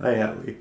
Hi, Abby.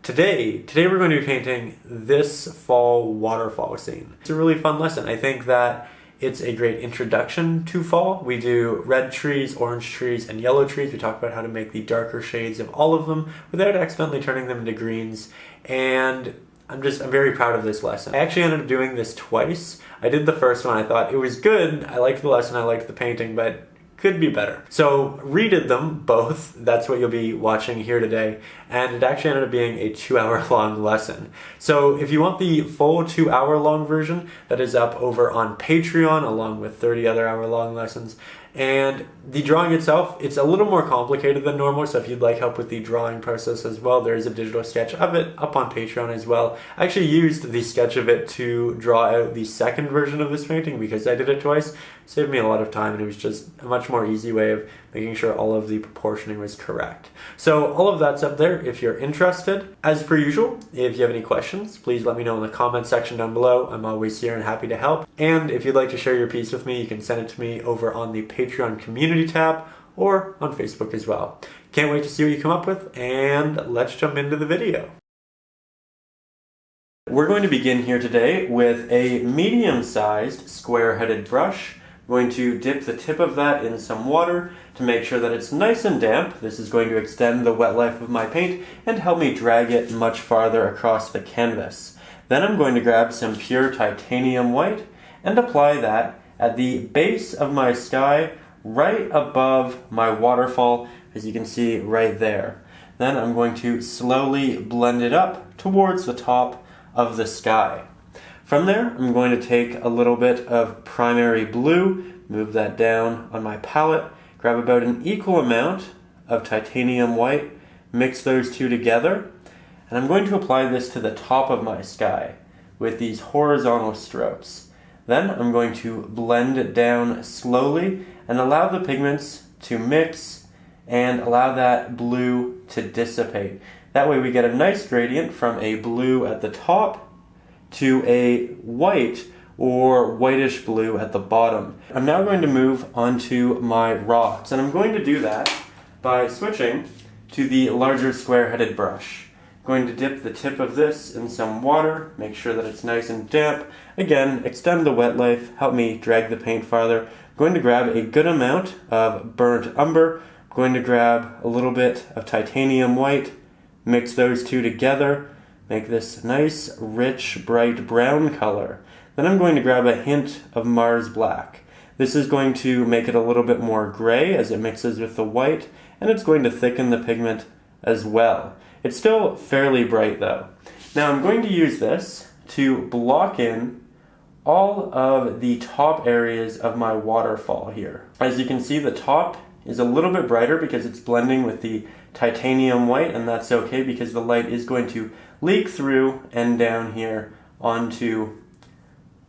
Today we're going to be painting this fall waterfall scene. It's a really fun lesson. I think that it's a great introduction to fall. We do red trees, orange trees, and yellow trees. We talk about how to make the darker shades of all of them without accidentally turning them into greens. And I'm very proud of this lesson. I actually ended up doing this twice. I did the first one, I thought it was good. I liked the lesson, I liked the painting, but could be better. So redid them both. That's what you'll be watching here today. And it actually ended up being a 2-hour long lesson. So if you want the full 2-hour long version, that is up over on Patreon along with 30 other hour-long lessons. And the drawing itself, it's a little more complicated than normal, so if you'd like help with the drawing process as well, there is a digital sketch of it up on Patreon as well. I actually used the sketch of it to draw out the second version of this painting because I did it twice. It saved me a lot of time, and it was just a much more easy way of making sure all of the proportioning was correct. So all of that's up there if you're interested. As per usual, if you have any questions, please let me know in the comment section down below. I'm always here and happy to help. And if you'd like to share your piece with me, you can send it to me over on the Patreon community tab or on Facebook as well. Can't wait to see what you come up with, and let's jump into the video. We're going to begin here today with a medium-sized square-headed brush. I'm going to dip the tip of that in some water to make sure that it's nice and damp. This is going to extend the wet life of my paint and help me drag it much farther across the canvas. Then I'm going to grab some pure titanium white and apply that at the base of my sky right above my waterfall, as you can see right there. Then I'm going to slowly blend it up towards the top of the sky. From there, I'm going to take a little bit of primary blue, move that down on my palette, grab about an equal amount of titanium white, mix those two together, and I'm going to apply this to the top of my sky with these horizontal strokes. Then I'm going to blend it down slowly and allow the pigments to mix and allow that blue to dissipate. That way we get a nice gradient from a blue at the top to a white or whitish blue at the bottom. I'm now going to move onto my rocks, and I'm going to do that by switching to the larger square-headed brush. I'm going to dip the tip of this in some water, make sure that it's nice and damp. Again, extend the wet life, help me drag the paint farther. I'm going to grab a good amount of burnt umber. I'm going to grab a little bit of titanium white, mix those two together, make this nice, rich, bright brown color. Then I'm going to grab a hint of Mars black. This is going to make it a little bit more gray as it mixes with the white, and it's going to thicken the pigment as well. It's still fairly bright though. Now I'm going to use this to block in all of the top areas of my waterfall here. As you can see, the top is a little bit brighter because it's blending with the titanium white, and that's okay because the light is going to leak through and down here onto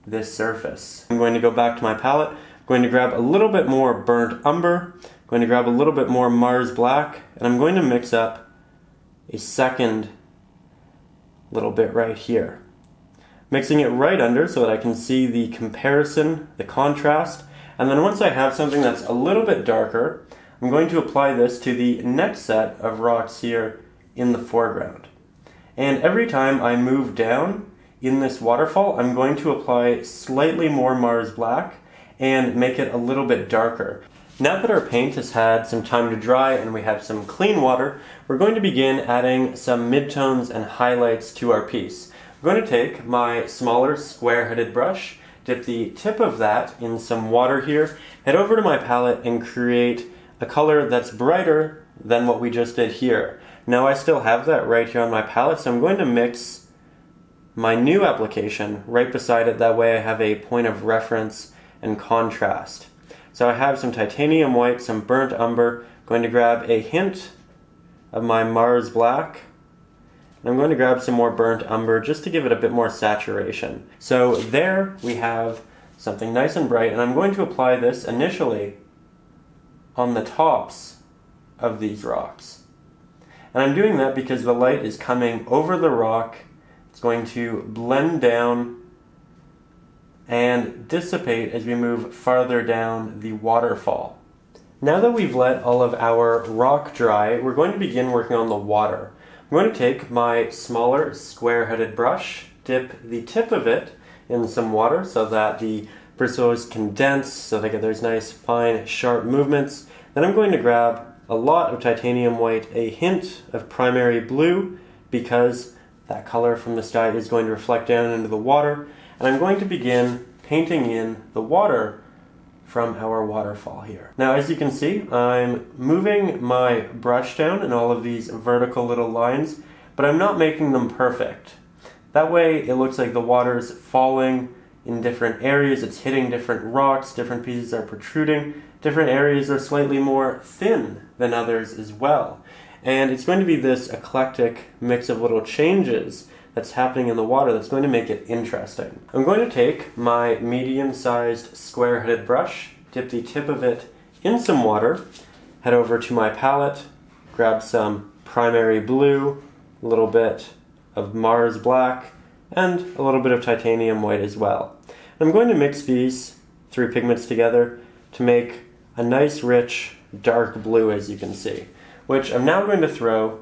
this surface. I'm going to go back to my palette. I'm going to grab a little bit more burnt umber. I'm going to grab a little bit more Mars black, and I'm going to mix up a second little bit right here. Mixing it right under so that I can see the comparison, the contrast. And then once I have something that's a little bit darker, I'm going to apply this to the next set of rocks here in the foreground. And every time I move down in this waterfall, I'm going to apply slightly more Mars black and make it a little bit darker. Now that our paint has had some time to dry and we have some clean water, we're going to begin adding some midtones and highlights to our piece. I'm going to take my smaller square-headed brush, dip the tip of that in some water here, head over to my palette and create a color that's brighter than what we just did here. Now I still have that right here on my palette, so I'm going to mix my new application right beside it. That way I have a point of reference and contrast. So I have some titanium white, some burnt umber. I'm going to grab a hint of my Mars black. And I'm going to grab some more burnt umber just to give it a bit more saturation. So there we have something nice and bright, and I'm going to apply this initially on the tops of these rocks. And I'm doing that because the light is coming over the rock. It's going to blend down and dissipate as we move farther down the waterfall. Now that we've let all of our rock dry, we're going to begin working on the water. I'm going to take my smaller square-headed brush, dip the tip of it in some water so that the bristles condense, so they get those nice, fine, sharp movements. Then I'm going to grab a lot of titanium white, a hint of primary blue, because that color from the sky is going to reflect down into the water. And I'm going to begin painting in the water from our waterfall here. Now, as you can see, I'm moving my brush down in all of these vertical little lines, but I'm not making them perfect. That way it looks like the water's falling in different areas, it's hitting different rocks, different pieces are protruding, different areas are slightly more thin than others as well. And it's going to be this eclectic mix of little changes that's happening in the water that's going to make it interesting. I'm going to take my medium-sized square-headed brush, dip the tip of it in some water, head over to my palette, grab some primary blue, a little bit of Mars black, and a little bit of titanium white as well. I'm going to mix these three pigments together to make a nice, rich, dark blue, as you can see, which I'm now going to throw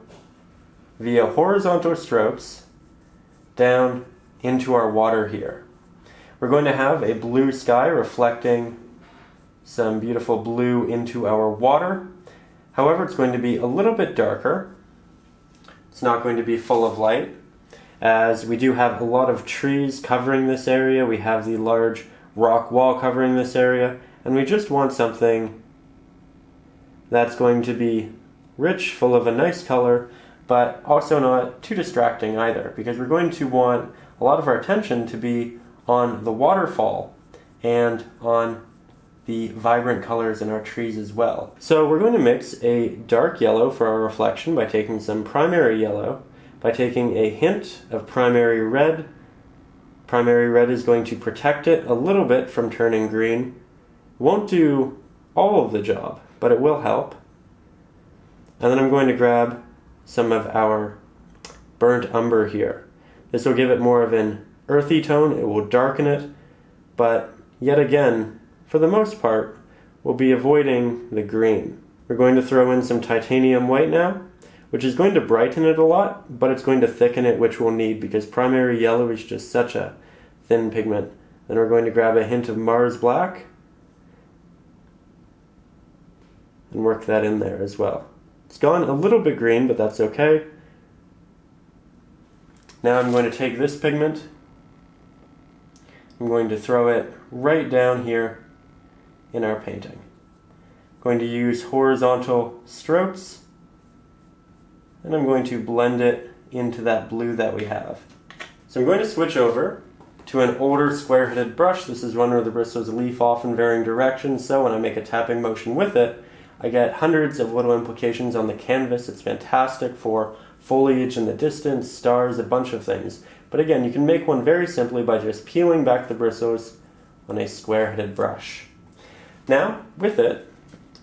via horizontal strokes down into our water here. We're going to have a blue sky reflecting some beautiful blue into our water. However, it's going to be a little bit darker. It's not going to be full of light, as we do have a lot of trees covering this area. We have the large rock wall covering this area, and we just want something that's going to be rich, full of a nice color, but also not too distracting either, because we're going to want a lot of our attention to be on the waterfall and on the vibrant colors in our trees as well. So we're going to mix a dark yellow for our reflection by taking some primary yellow, by taking a hint of primary red. Primary red is going to protect it a little bit from turning green. Won't do all of the job, but it will help. And then I'm going to grab some of our burnt umber here. This will give it more of an earthy tone, it will darken it, but yet again, for the most part, we'll be avoiding the green. We're going to throw in some titanium white now, which is going to brighten it a lot, but it's going to thicken it, which we'll need because primary yellow is just such a thin pigment. Then we're going to grab a hint of Mars black and work that in there as well. It's gone a little bit green, but that's okay. Now I'm going to take this pigment, I'm going to throw it right down here in our painting. I'm going to use horizontal strokes, and I'm going to blend it into that blue that we have. So I'm going to switch over to an older square-headed brush. This is one where the bristles leaf off in varying directions, so when I make a tapping motion with it, I get hundreds of little implications on the canvas. It's fantastic for foliage in the distance, stars, a bunch of things. But again, you can make one very simply by just peeling back the bristles on a square-headed brush. Now, with it,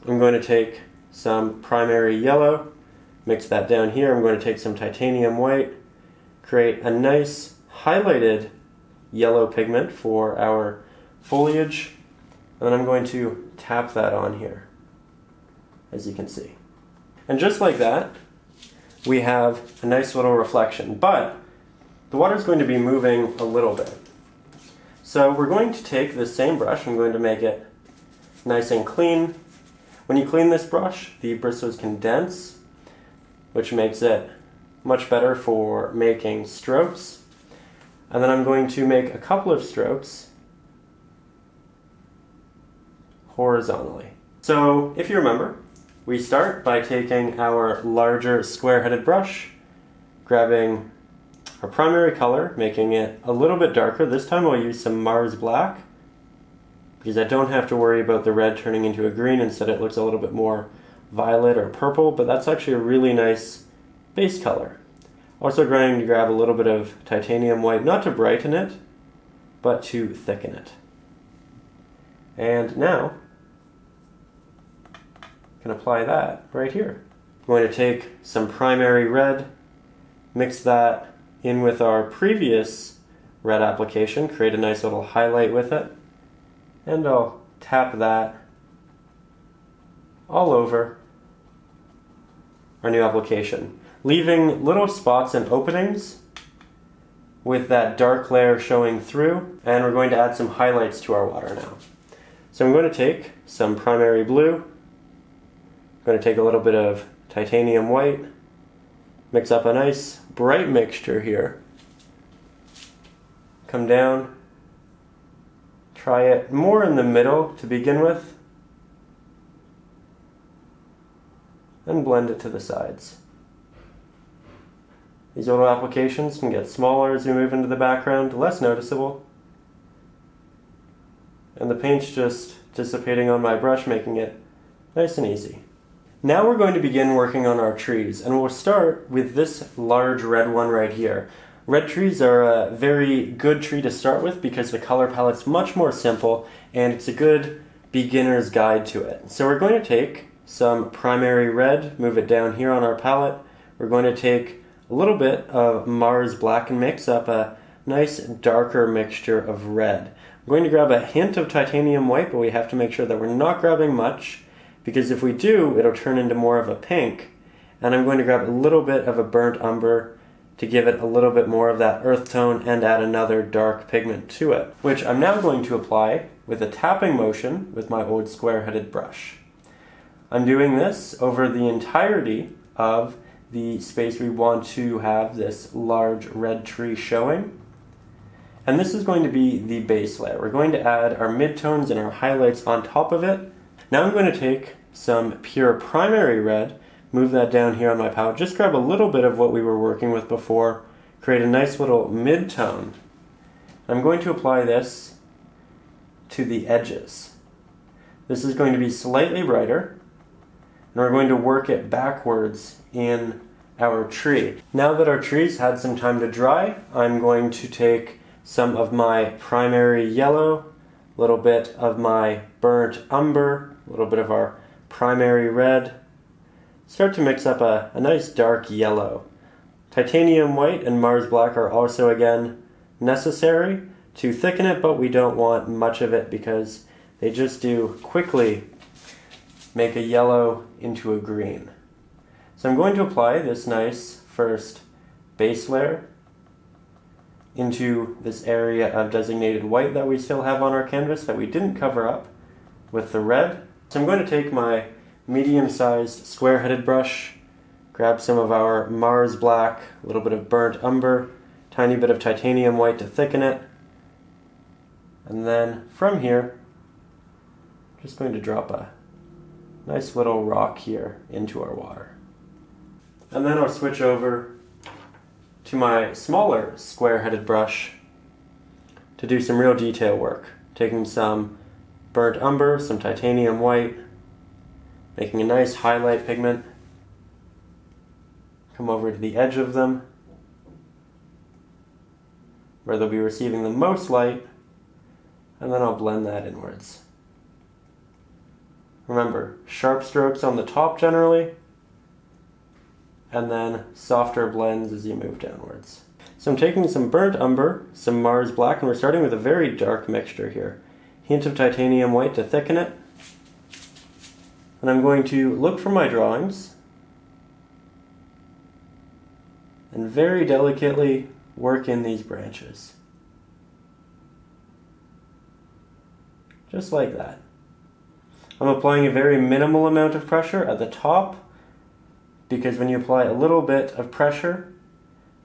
I'm going to take some primary yellow, mix that down here. I'm going to take some titanium white, create a nice highlighted yellow pigment for our foliage, and then I'm going to tap that on here, as you can see. And just like that, we have a nice little reflection, but the water is going to be moving a little bit. So we're going to take this same brush, I'm going to make it nice and clean. When you clean this brush, the bristles condense, which makes it much better for making strokes. And then I'm going to make a couple of strokes horizontally. So if you remember, we start by taking our larger square-headed brush, grabbing our primary color, making it a little bit darker. This time I'll use some Mars black, because I don't have to worry about the red turning into a green. Instead it looks a little bit more violet or purple, but that's actually a really nice base color. Also going to grab a little bit of titanium white, not to brighten it, but to thicken it. And now, I can apply that right here. I'm going to take some primary red, mix that in with our previous red application, create a nice little highlight with it, and I'll tap that all over our new application, leaving little spots and openings with that dark layer showing through, and we're going to add some highlights to our water now. So I'm going to take some primary blue, I'm going to take a little bit of titanium white, mix up a nice bright mixture here, come down, try it more in the middle to begin with, and blend it to the sides. These little applications can get smaller as we move into the background, less noticeable. And the paint's just dissipating on my brush, making it nice and easy. Now we're going to begin working on our trees, and we'll start with this large red one right here. Red trees are a very good tree to start with because the color palette's much more simple and it's a good beginner's guide to it. So we're going to take some primary red, move it down here on our palette. We're going to take a little bit of Mars Black and mix up a nice darker mixture of red. I'm going to grab a hint of titanium white, but we have to make sure that we're not grabbing much, because if we do, it'll turn into more of a pink. And I'm going to grab a little bit of a burnt umber to give it a little bit more of that earth tone and add another dark pigment to it, which I'm now going to apply with a tapping motion with my old square-headed brush. I'm doing this over the entirety of the space we want to have this large red tree showing. And this is going to be the base layer. We're going to add our midtones and our highlights on top of it. Now I'm going to take some pure primary red, move that down here on my palette, just grab a little bit of what we were working with before, create a nice little mid-tone. I'm going to apply this to the edges. This is going to be slightly brighter, and we're going to work it backwards in our tree. Now that our tree's had some time to dry, I'm going to take some of my primary yellow, a little bit of my burnt umber, a little bit of our primary red, start to mix up a nice dark yellow. Titanium white and Mars Black are also again necessary to thicken it, but we don't want much of it because they just do quickly make a yellow into a green. So I'm going to apply this nice first base layer into this area of designated white that we still have on our canvas that we didn't cover up with the red. So I'm going to take my medium-sized square-headed brush, grab some of our Mars Black, a little bit of burnt umber, tiny bit of titanium white to thicken it, and then from here, just going to drop a nice little rock here into our water. And then I'll switch over to my smaller square-headed brush to do some real detail work, taking some burnt umber, some titanium white, making a nice highlight pigment, come over to the edge of them, where they'll be receiving the most light, and then I'll blend that inwards. Remember, sharp strokes on the top generally, and then softer blends as you move downwards. So I'm taking some burnt umber, some Mars Black, and we're starting with a very dark mixture here. Hint of titanium white to thicken it. And I'm going to look for my drawings and very delicately work in these branches. Just like that. I'm applying a very minimal amount of pressure at the top, because when you apply a little bit of pressure,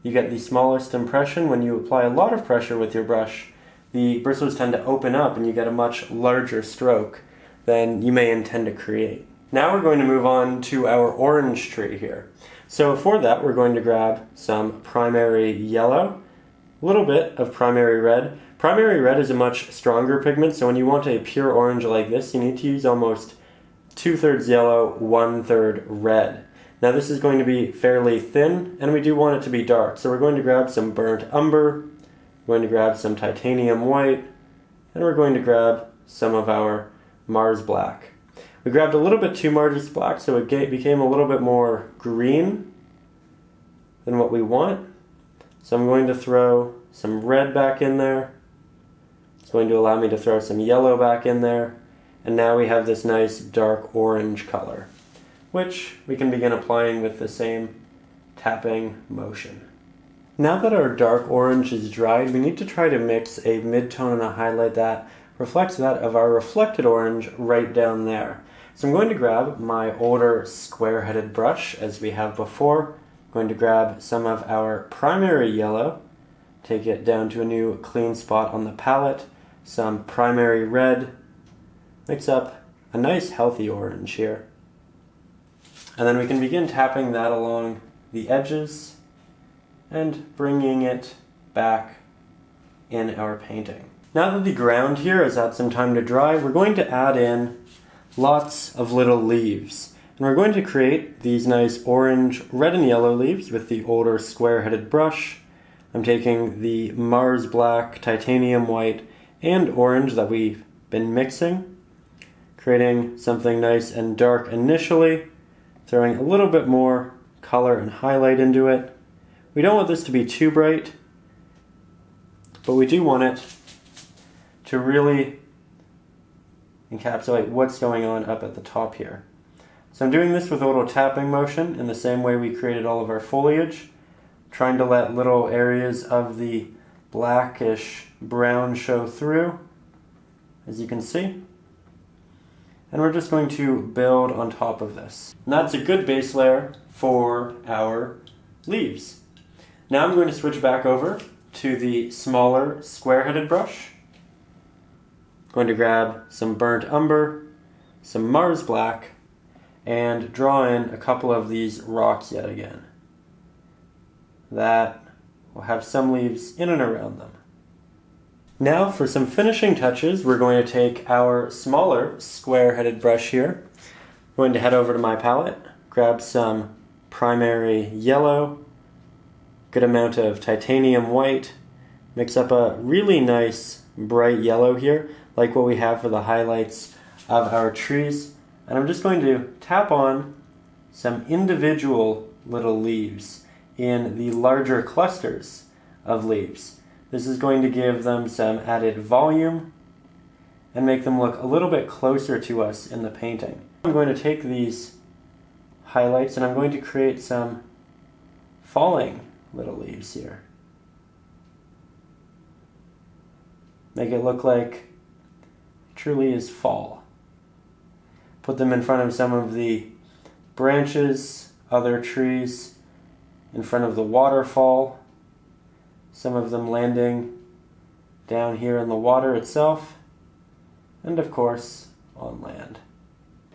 you get the smallest impression. When you apply a lot of pressure with your brush, the bristles tend to open up and you get a much larger stroke than you may intend to create. Now we're going to move on to our orange tree here. So for that, we're going to grab some primary yellow, a little bit of primary red. Primary red is a much stronger pigment, so when you want a pure orange like this, you need to use almost 2/3 yellow, 1/3 red. Now this is going to be fairly thin, and we do want it to be dark. So we're going to grab some burnt umber, we're going to grab some titanium white, and we're going to grab some of our Mars Black. We grabbed a little bit too Mars Black, so it became a little bit more green than what we want. So I'm going to throw some red back in there. It's going to allow me to throw some yellow back in there. And now we have this nice dark orange color, which we can begin applying with the same tapping motion. Now that our dark orange is dried, we need to try to mix a mid-tone and a highlight that reflects that of our reflected orange right down there. So I'm going to grab my older square-headed brush, as we have before. I'm going to grab some of our primary yellow, take it down to a new clean spot on the palette, some primary red, mix up a nice healthy orange here. And then we can begin tapping that along the edges and bringing it back in our painting. Now that the ground here has had some time to dry, we're going to add in lots of little leaves. And we're going to create these nice orange, red and yellow leaves with the older square-headed brush. I'm taking the Mars Black, titanium white, and orange that we've been mixing, creating something nice and dark initially, throwing a little bit more color and highlight into it. We don't want this to be too bright, but we do want it to really encapsulate what's going on up at the top here. So I'm doing this with a little tapping motion in the same way we created all of our foliage, trying to let little areas of the blackish brown show through, as you can see. And we're just going to build on top of this. And that's a good base layer for our leaves. Now I'm going to switch back over to the smaller square-headed brush. I'm going to grab some burnt umber, some Mars Black, and draw in a couple of these rocks yet again. That will have some leaves in and around them. Now for some finishing touches, we're going to take our smaller square-headed brush here. I'm going to head over to my palette, grab some primary yellow, good amount of titanium white, mix up a really nice bright yellow here, like what we have for the highlights of our trees. And I'm just going to tap on some individual little leaves in the larger clusters of leaves. This is going to give them some added volume and make them look a little bit closer to us in the painting. I'm going to take these highlights and I'm going to create some falling little leaves here. Make it look like it truly is fall. Put them in front of some of the branches, other trees, in front of the waterfall, some of them landing down here in the water itself, and of course, on land.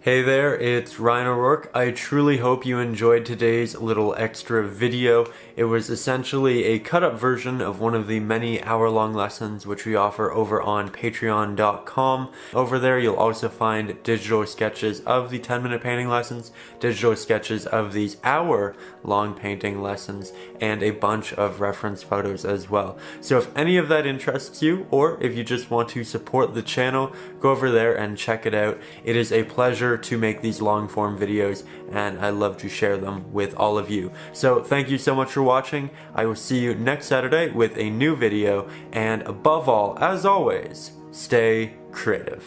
Hey there, it's Ryan O'Rourke. I truly hope you enjoyed today's little extra video. It was essentially a cut-up version of one of the many hour-long lessons which we offer over on patreon.com. Over there you'll also find digital sketches of the 10-minute painting lessons, digital sketches of these hour-long painting lessons, and a bunch of reference photos as well. So if any of that interests you, or if you just want to support the channel, go over there and check it out. It is a pleasure to make these long form videos and I love to share them with all of you. So thank you so much for watching. I will see you next Saturday with a new video, and above all, as always, stay creative.